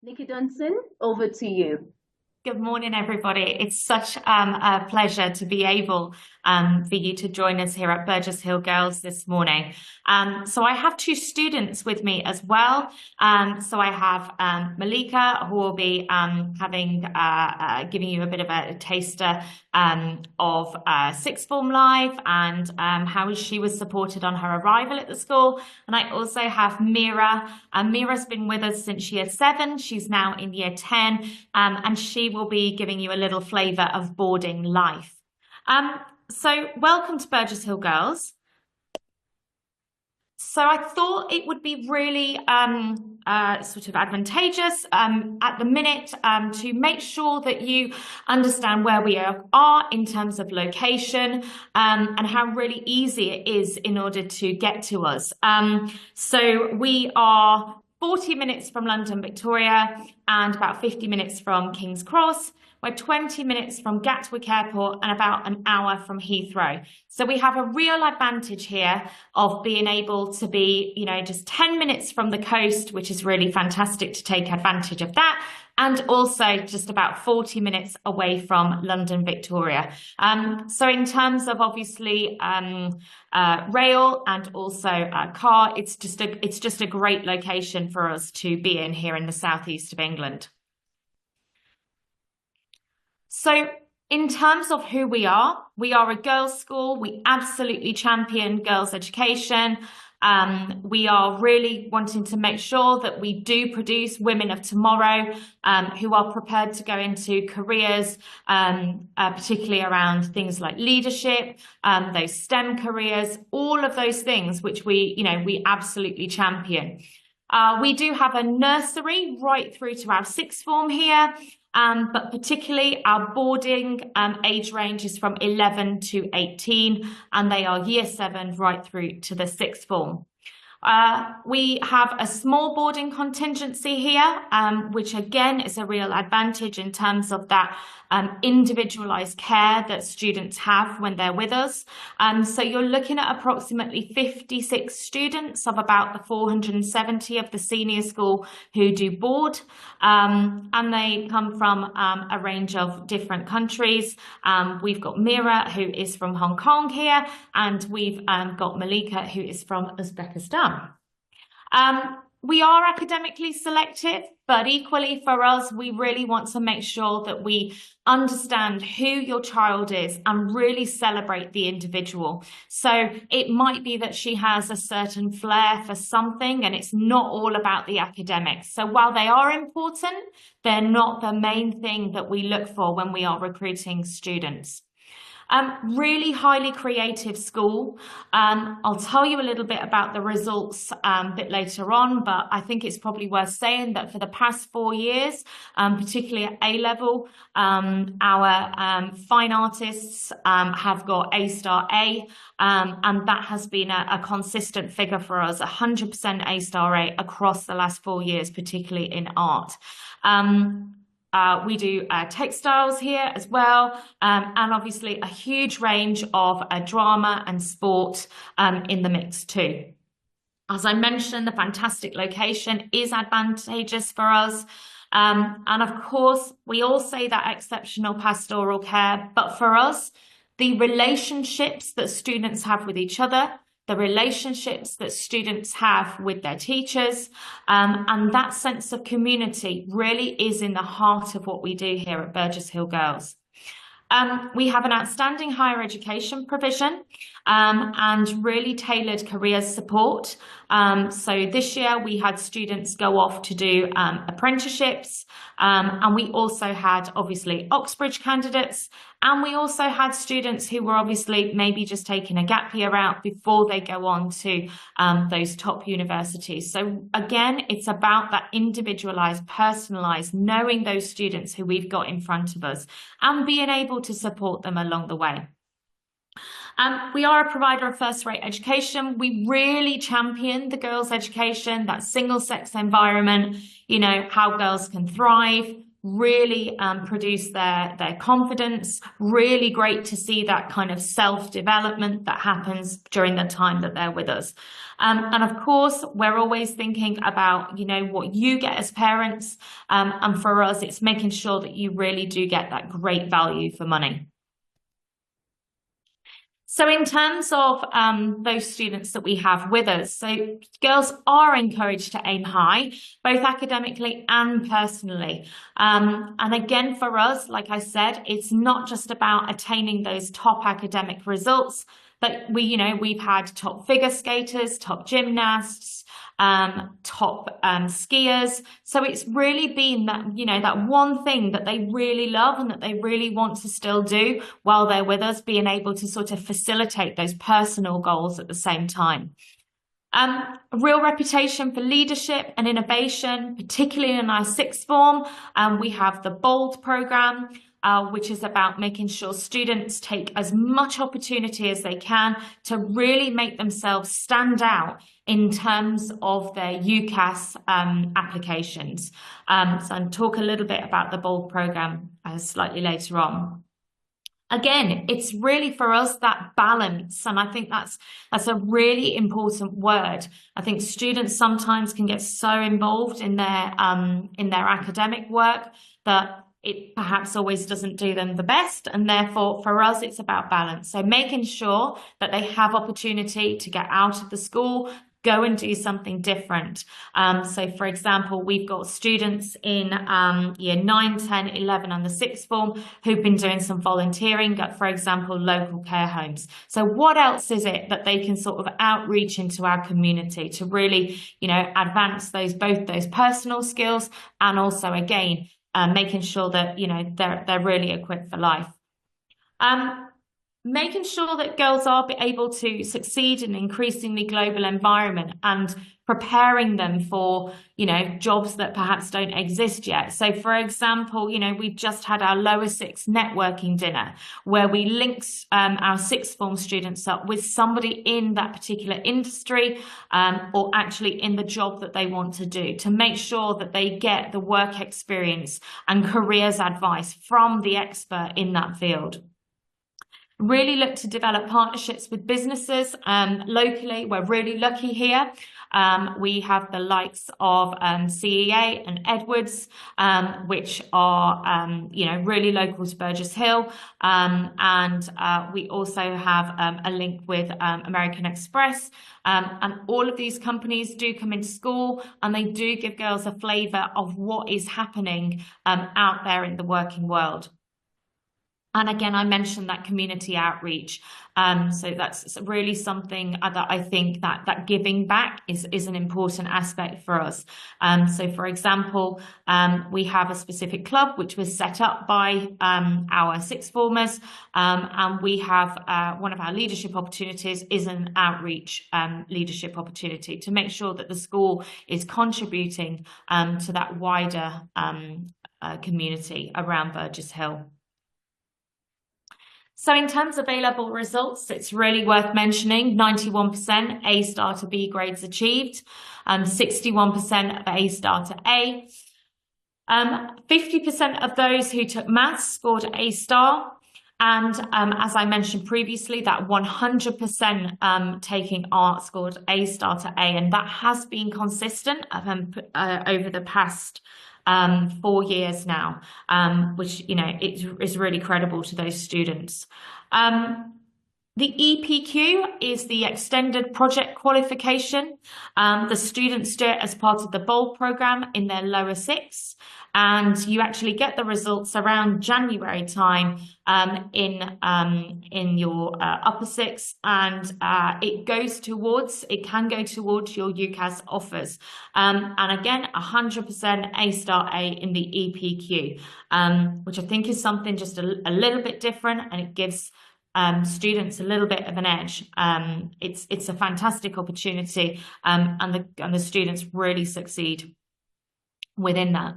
Nikki Dunson, over to you. Good morning, everybody. It's such a pleasure to be able for you to join us here at Burgess Hill Girls this morning. So I have two students with me as well. So I have Malika, who will be giving you a bit of a taster of sixth form life and how she was supported on her arrival at the school. And I also have Mira. Mira's been with us since year 7. She's now in year 10, and she will be giving you a little flavour of boarding life. So welcome to Burgess Hill Girls. So I thought it would be really sort of advantageous at the minute to make sure that you understand where we are in terms of location and how really easy it is in order to get to us. So we are 40 minutes from London, Victoria, and about 50 minutes from King's Cross. We're 20 minutes from Gatwick Airport and about an hour from Heathrow. So we have a real advantage here of being able to be, just 10 minutes from the coast, which is really fantastic to take advantage of that. And also just about 40 minutes away from London, Victoria. So in terms of obviously rail and also car, it's just a great location for us to be in here in the southeast of England. So in terms of who we are a girls' school. We absolutely champion girls' education. We are really wanting to make sure that we do produce women of tomorrow who are prepared to go into careers, particularly around things like leadership, those STEM careers, all of those things which we absolutely champion. We do have a nursery right through to our sixth form here. But particularly our boarding age range is from 11 to 18, and they are year 7 right through to the sixth form. We have a small boarding contingency here, which again is a real advantage in terms of that individualised care that students have when they're with us. So you're looking at approximately 56 students of about the 470 of the senior school who do board, and they come from a range of different countries. We've got Mira, who is from Hong Kong here, and we've got Malika, who is from Uzbekistan. We are academically selective, but equally for us, we really want to make sure that we understand who your child is and really celebrate the individual. So it might be that she has a certain flair for something and it's not all about the academics. So while they are important, they're not the main thing that we look for when we are recruiting students. Really highly creative school. I'll tell you a little bit about the results a bit later on, but I think it's probably worth saying that for the past 4 years, particularly at A-level, our fine artists have got A-star A, and that has been a consistent figure for us, 100% A-star A across the last 4 years, particularly in art. We do textiles here as well, and obviously a huge range of drama and sport in the mix too. As I mentioned, the fantastic location is advantageous for us. And of course, we all say that exceptional pastoral care, but for us, the relationships that students have with each other, the relationships that students have with their teachers, and that sense of community really is in the heart of what we do here at Burgess Hill Girls. We have an outstanding higher education provision and really tailored careers support. So this year we had students go off to do apprenticeships, and we also had obviously Oxbridge candidates, and we also had students who were obviously maybe just taking a gap year out before they go on to those top universities. So again, it's about that individualized, personalized, knowing those students who we've got in front of us and being able to support them along the way. We are a provider of first-rate education. We really champion the girls' education, that single-sex environment, how girls can thrive. really produce their confidence. Really great to see that kind of self-development that happens during the time that they're with us. And of course, we're always thinking about, what you get as parents. And for us, it's making sure that you really do get that great value for money. So in terms of those students that we have with us, so girls are encouraged to aim high, both academically and personally. And again, for us, like I said, it's not just about attaining those top academic results, but we've had top figure skaters, top gymnasts, top skiers. So it's really been that, that one thing that they really love and that they really want to still do while they're with us, being able to sort of facilitate those personal goals at the same time. A real reputation for leadership and innovation, particularly in our sixth form. We have the BOLD program, which is about making sure students take as much opportunity as they can to really make themselves stand out in terms of their UCAS applications. So I'll talk a little bit about the BOLD program slightly later on. Again, it's really for us that balance, and I think that's a really important word. I think students sometimes can get so involved in their academic work that it perhaps always doesn't do them the best, and therefore for us it's about balance. So making sure that they have opportunity to get out of the school, go and do something different. So for example, we've got students in year 9, 10, 11 and the sixth form who've been doing some volunteering at, for example, local care homes. So what else is it that they can sort of outreach into our community to really, advance both those personal skills and also, again, making sure that, they're really equipped for life. Making sure that girls are able to succeed in an increasingly global environment and preparing them for, jobs that perhaps don't exist yet. So, for example, we've just had our lower sixth networking dinner where we linked our sixth form students up with somebody in that particular industry or actually in the job that they want to do, to make sure that they get the work experience and careers advice from the expert in that field. Really look to develop partnerships with businesses locally. We're really lucky here. We have the likes of CEA and Edwards, which are, really local to Burgess Hill. And we also have a link with American Express. And all of these companies do come into school and they do give girls a flavour of what is happening out there in the working world. And again, I mentioned that community outreach. So that's really something that I think that giving back is an important aspect for us. So for example, we have a specific club which was set up by our sixth formers. And we have one of our leadership opportunities is an outreach leadership opportunity to make sure that the school is contributing to that wider community around Burgess Hill. So in terms of A-level results, it's really worth mentioning 91% A-star to B grades achieved, 61% of A-star to A. 50% of those who took maths scored A-star. And as I mentioned previously, that 100% taking art scored A-star to A. And that has been consistent over the past 4 years now, which, is really credible to those students. The EPQ is the extended project qualification. The students do it as part of the BOLD program in their lower six. And you actually get the results around January time in your upper six, and it can go towards your UCAS offers. And again, 100% A-star A in the EPQ, which I think is something just a little bit different, and it gives students a little bit of an edge. It's a fantastic opportunity, and the students really succeed within that.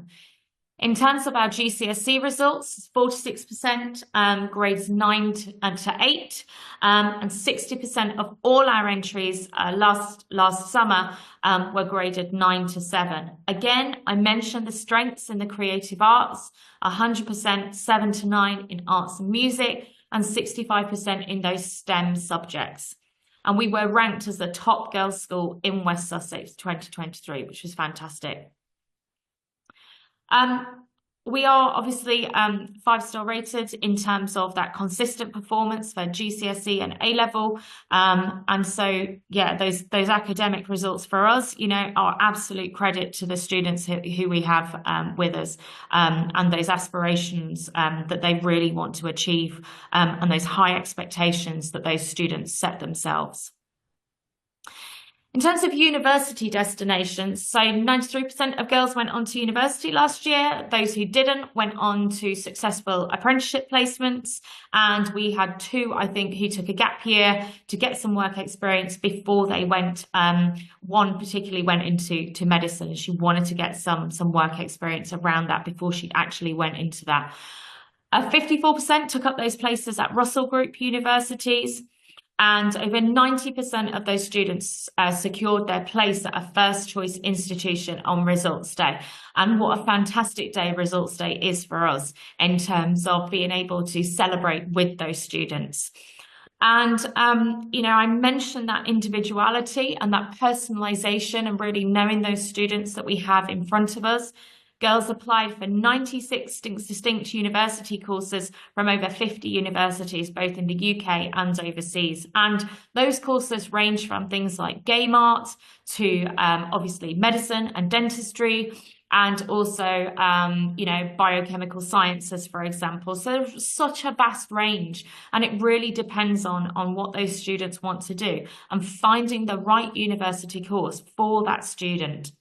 In terms of our GCSE results, 46% grades 9 to 8, and 60% of all our entries last summer were graded 9 to 7. Again, I mentioned the strengths in the creative arts, 100% 7 to 9 in arts and music, and 65% in those STEM subjects. And we were ranked as the top girls' school in West Sussex 2023, which was fantastic. We are obviously 5-star rated in terms of that consistent performance for GCSE and A-level. And so, yeah, those academic results for us, you know, are absolute credit to the students who we have with us, and those aspirations that they really want to achieve, and those high expectations that those students set themselves. In terms of university destinations, so 93% of girls went on to university last year. Those who didn't went on to successful apprenticeship placements. And we had 2, I think, who took a gap year to get some work experience before they went. One particularly went into medicine, and she wanted to get some work experience around that before she actually went into that. 54% took up those places at Russell Group universities. And over 90% of those students secured their place at a first choice institution on results day. And what a fantastic day results day is for us in terms of being able to celebrate with those students. And, you know, I mentioned that individuality and that personalization and really knowing those students that we have in front of us. Girls applied for 96 distinct university courses from over 50 universities, both in the UK and overseas. And those courses range from things like game art to obviously medicine and dentistry, and also, you know, biochemical sciences, for example. So there's such a vast range, and it really depends on what those students want to do and finding the right university course for that student.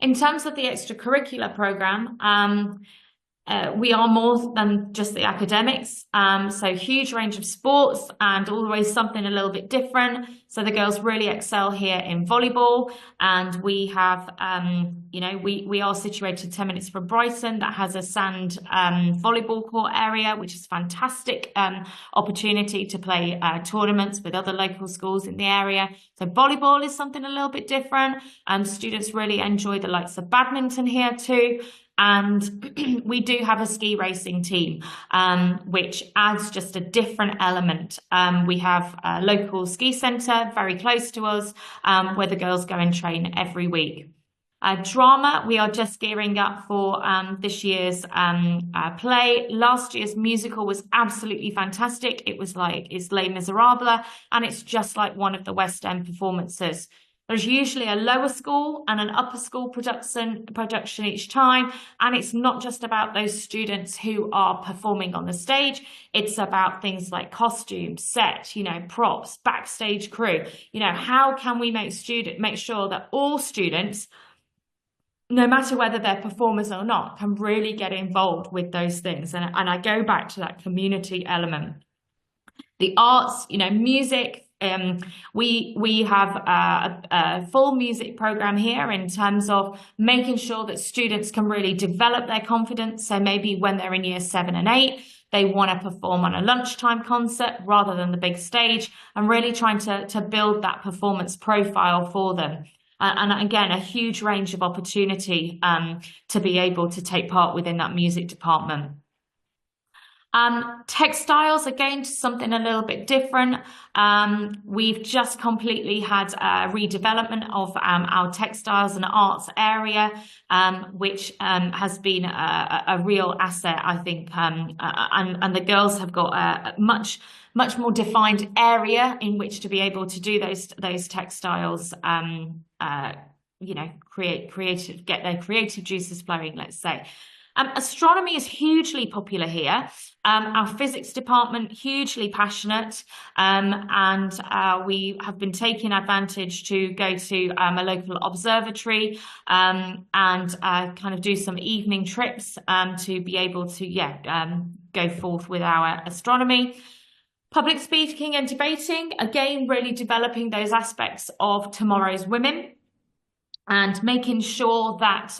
In terms of the extracurricular program, we are more than just the academics. So huge range of sports and always something a little bit different. So the girls really excel here in volleyball, and we have, you know, we are situated 10 minutes from Brighton that has a sand volleyball court area, which is fantastic opportunity to play tournaments with other local schools in the area. So volleyball is something a little bit different. Students really enjoy the likes of badminton here too. And we do have a ski racing team, which adds just a different element. We have a local ski centre very close to us, where the girls go and train every week. Drama, we are just gearing up for this year's play. Last year's musical was absolutely fantastic. It was like, it's Les Miserables, and it's just like one of the West End performances. There's usually a lower school and an upper school production each time. And it's not just about those students who are performing on the stage. It's about things like costumes, set, you know, props, backstage crew. You know, how can we make sure that all students, no matter whether they're performers or not, can really get involved with those things? And I go back to that community element. The arts, you know, music. We have a full music program here in terms of making sure that students can really develop their confidence. So maybe when they're in year 7 and 8, they want to perform on a lunchtime concert rather than the big stage, and really trying to build that performance profile for them. And again, a huge range of opportunity to be able to take part within that music department. Textiles, again, something a little bit different. We've just completely had a redevelopment of our textiles and arts area, which has been a real asset, I think. And the girls have got a much more defined area in which to be able to do those textiles, you know, get their creative juices flowing, let's say. Astronomy is hugely popular here. Our physics department, hugely passionate, and we have been taking advantage to go to a local observatory and kind of do some evening trips to be able to, go forth with our astronomy. Public speaking and debating, again, really developing those aspects of tomorrow's women. and making sure that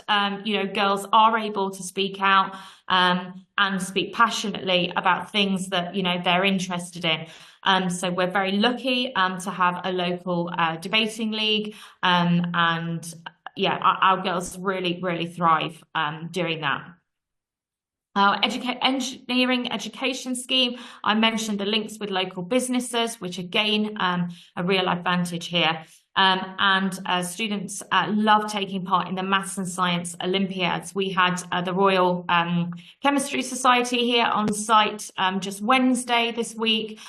girls are able to speak out and speak passionately about things that they're interested in. So we're very lucky to have a local debating league, and yeah, our girls really thrive doing that. Our engineering education scheme, I mentioned the links with local businesses, which again, a real advantage here. And students love taking part in the maths and science Olympiads. We had the Royal Chemistry Society here on site just Wednesday this week,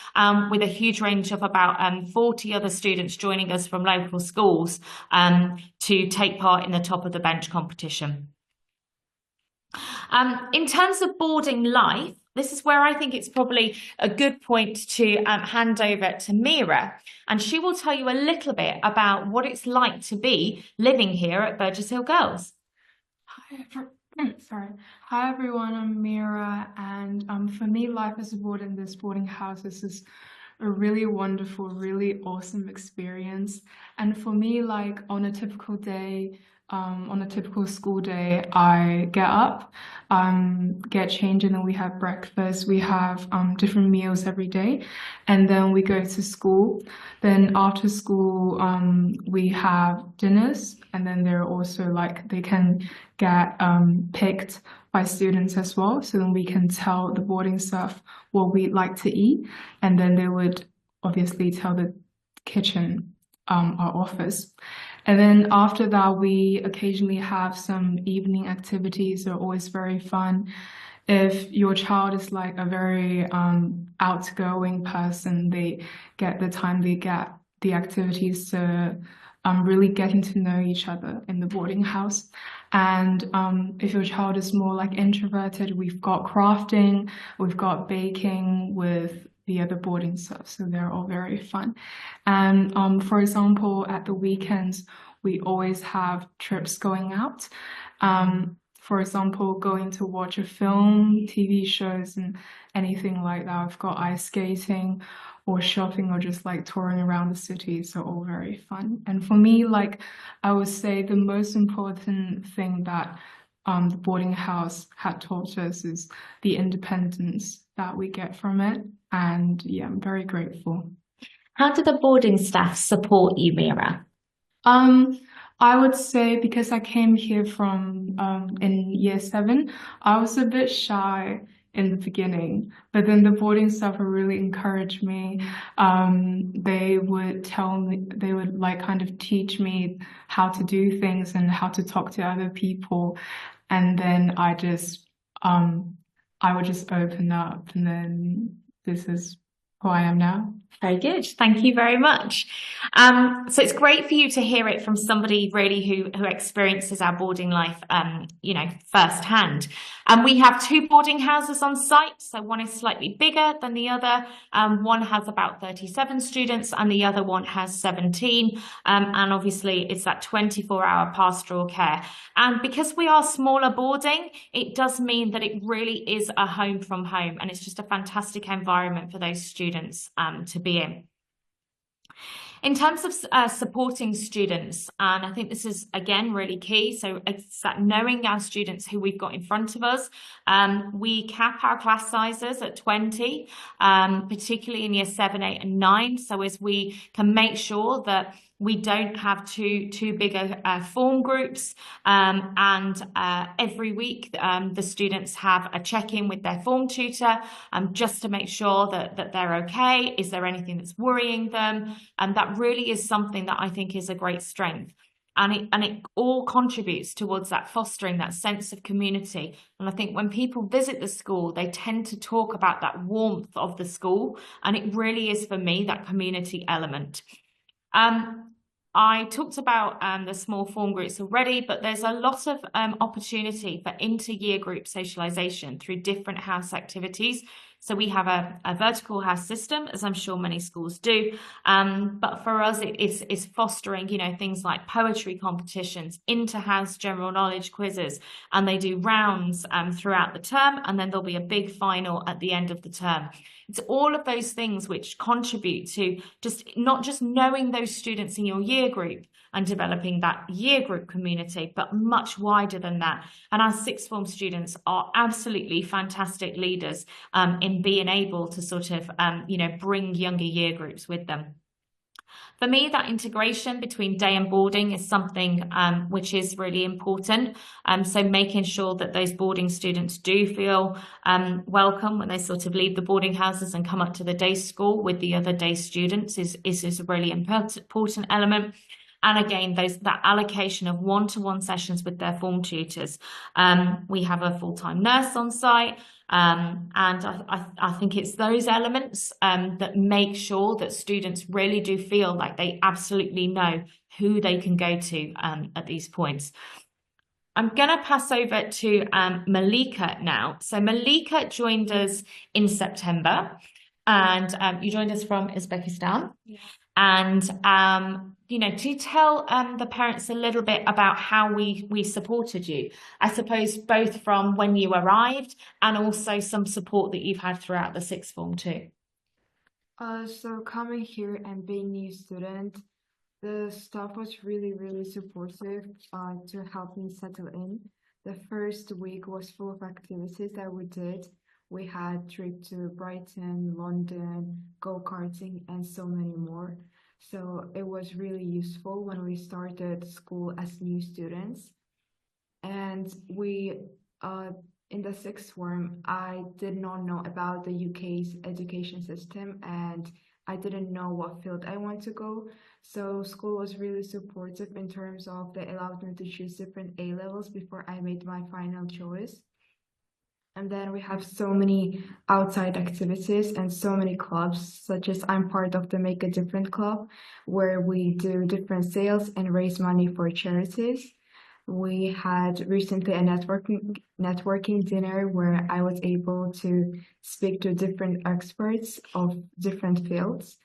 with a huge range of about 40 other students joining us from local schools to take part in the top of the bench competition. In terms of boarding life, this is where I think it's probably a good point to hand over to Mira, and she will tell you a little bit about what it's like to be living here at Burgess Hill Girls. Hi everyone, I'm Mira, and for me, life as a board in this boarding house is a really wonderful, really awesome experience. And for me, like on a typical day, on a typical school day, I get up, get changed, and then we have breakfast. We have different meals every day, and then we go to school. Then after school, we have dinners, and then they're also like they can get picked by students as well. So then we can tell the boarding staff what we'd like to eat, and then they would obviously tell the kitchen, our office. And then after that, we occasionally have some evening activities. They're always very fun. If your child is like a very outgoing person, they get the activities to really getting to know each other in the boarding house. And if your child is more like introverted, we've got crafting, we've got baking with the other boarding stuff, so they're all very fun. And for example, at the weekends, we always have trips going out. For example, going to watch a film, TV shows, and anything like that. We've got ice skating or shopping or just like touring around the city, so all very fun. And for me, like I would say the most important thing that the boarding house had taught us is the independence that we get from it. And yeah, I'm very grateful. How do the boarding staff support you, Mira? I would say because I came here from in year 7, I was a bit shy in the beginning, but then the boarding staff would really encourage me. They would tell me, they would like kind of teach me how to do things and how to talk to other people. And then I would just open up, and then this is who I am now. Very good. Thank you very much. So it's great for you to hear it from somebody really who experiences our boarding life, firsthand. And we have 2 boarding houses on site. So one is slightly bigger than the other. One has about 37 students and the other one has 17. And obviously it's that 24-hour pastoral care. And because we are smaller boarding, it does mean that it really is a home from home. And it's just a fantastic environment for those students to be in. In terms of supporting students, and I think this is, again, really key. So it's that knowing our students who we've got in front of us. We cap our class sizes at 20, particularly in year 7, 8 and 9. So as we can make sure that we don't have too big form groups, and every week the students have a check-in with their form tutor, just to make sure that they're okay. Is there anything that's worrying them? And that really is something that I think is a great strength. And it all contributes towards that fostering that sense of community. And I think when people visit the school, they tend to talk about that warmth of the school. And it really is, for me, that community element. I talked about the small form groups already, but there's a lot of opportunity for inter-year group socialisation through different house activities. So we have a vertical house system, as I'm sure many schools do. But for us, it's fostering, things like poetry competitions, inter-house general knowledge quizzes, and they do rounds throughout the term, and then there'll be a big final at the end of the term. It's all of those things which contribute to not just knowing those students in your year group, and developing that year group community, but much wider than that. And our sixth form students are absolutely fantastic leaders in being able to sort of, bring younger year groups with them. For me, that integration between day and boarding is something which is really important. So making sure that those boarding students do feel welcome when they sort of leave the boarding houses and come up to the day school with the other day students is a really important element. And again, that allocation of one-to-one sessions with their form tutors. We have a full-time nurse on site. And I think it's those elements that make sure that students really do feel like they absolutely know who they can go to at these points. I'm going to pass over to Malika now. So Malika joined us in September, and you joined us from Uzbekistan. Yeah. And, to tell the parents a little bit about how we supported you, I suppose, both from when you arrived and also some support that you've had throughout the sixth form too. So coming here and being new student, the staff was really, really supportive to help me settle in. The first week was full of activities that we did. We had trip to Brighton, London, go-karting, and so many more. So it was really useful when we started school as new students. And we, in the sixth form, I did not know about the UK's education system, and I didn't know what field I want to go. So school was really supportive in terms of they allowed me to choose different A levels before I made my final choice. And then we have so many outside activities and so many clubs, such as I'm part of the Make a Difference Club, where we do different sales and raise money for charities. We had recently a networking dinner where I was able to speak to different experts of different fields.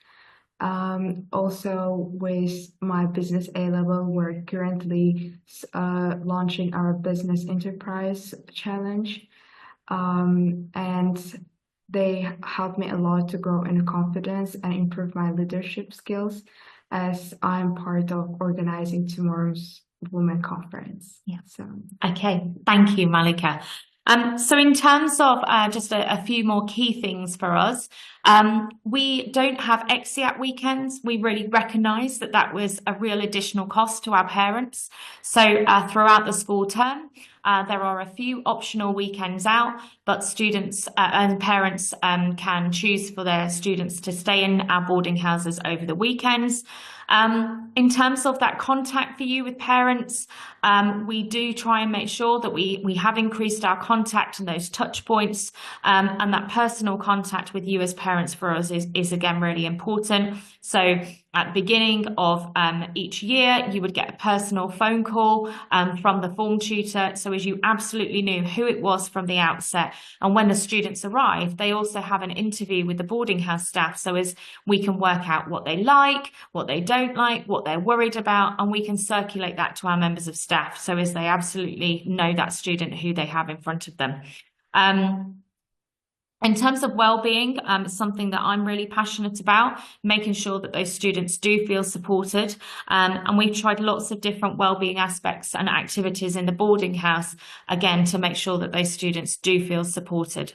Also with my business A level, we're currently launching our business enterprise challenge. And they helped me a lot to grow in confidence and improve my leadership skills as I'm part of organizing tomorrow's Women Conference. Yeah. So okay, thank you, Malika. So in terms of just a few more key things for us, we don't have EXIAT weekends. We really recognise that was a real additional cost to our parents. So throughout the school term, there are a few optional weekends out, but students and parents can choose for their students to stay in our boarding houses over the weekends. In terms of that contact for you with parents, we do try and make sure that we have increased our contact and those touch points, and that personal contact with you as parents for us is again really important. So at the beginning of each year, you would get a personal phone call from the form tutor, so as you absolutely knew who it was from the outset. And when the students arrive, they also have an interview with the boarding house staff, so as we can work out what they like, what they don't like, what they're worried about, and we can circulate that to our members of staff, so as they absolutely know that student who they have in front of them. In terms of well-being, it's something that I'm really passionate about, making sure that those students do feel supported. And we've tried lots of different well-being aspects and activities in the boarding house, again, to make sure that those students do feel supported.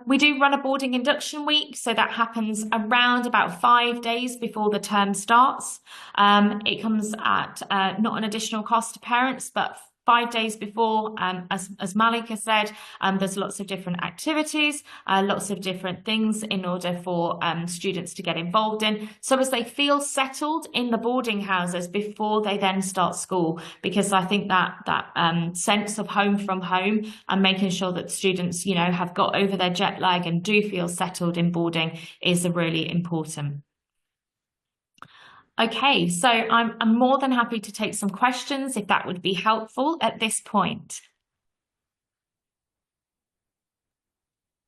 We do run a boarding induction week, so that happens around about 5 days before the term starts. It comes at not an additional cost to parents, but 5 days before, as Malika said, there's lots of different activities, lots of different things in order for students to get involved in, so as they feel settled in the boarding houses before they then start school. Because I think that sense of home from home and making sure that students, have got over their jet lag and do feel settled in boarding is really important. Okay, so I'm more than happy to take some questions if that would be helpful at this point.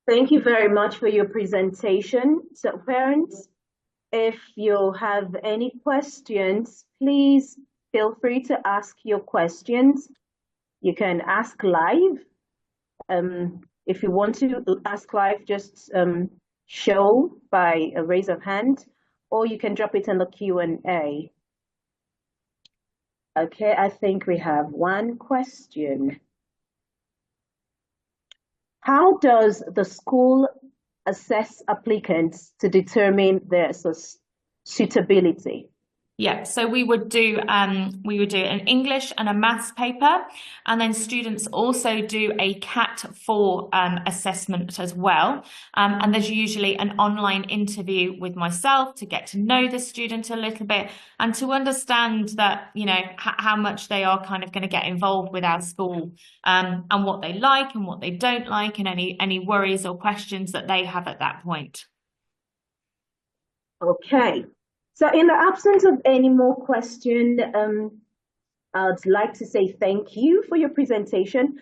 Thank you very much for your presentation. So parents, if you have any questions, please feel free to ask your questions. You can ask live. If you want to ask live, just show by a raise of hand, or you can drop it in the Q&A. Okay, I think we have one question. How does the school assess applicants to determine their suitability? Yeah, so we would do an English and a maths paper, and then students also do a Cat 4 assessment as well. And there's usually an online interview with myself to get to know the student a little bit and to understand that, you know, how much they are kind of going to get involved with our school, and what they like and what they don't like, and any worries or questions that they have at that point. Okay. So in the absence of any more question, I'd like to say thank you for your presentation.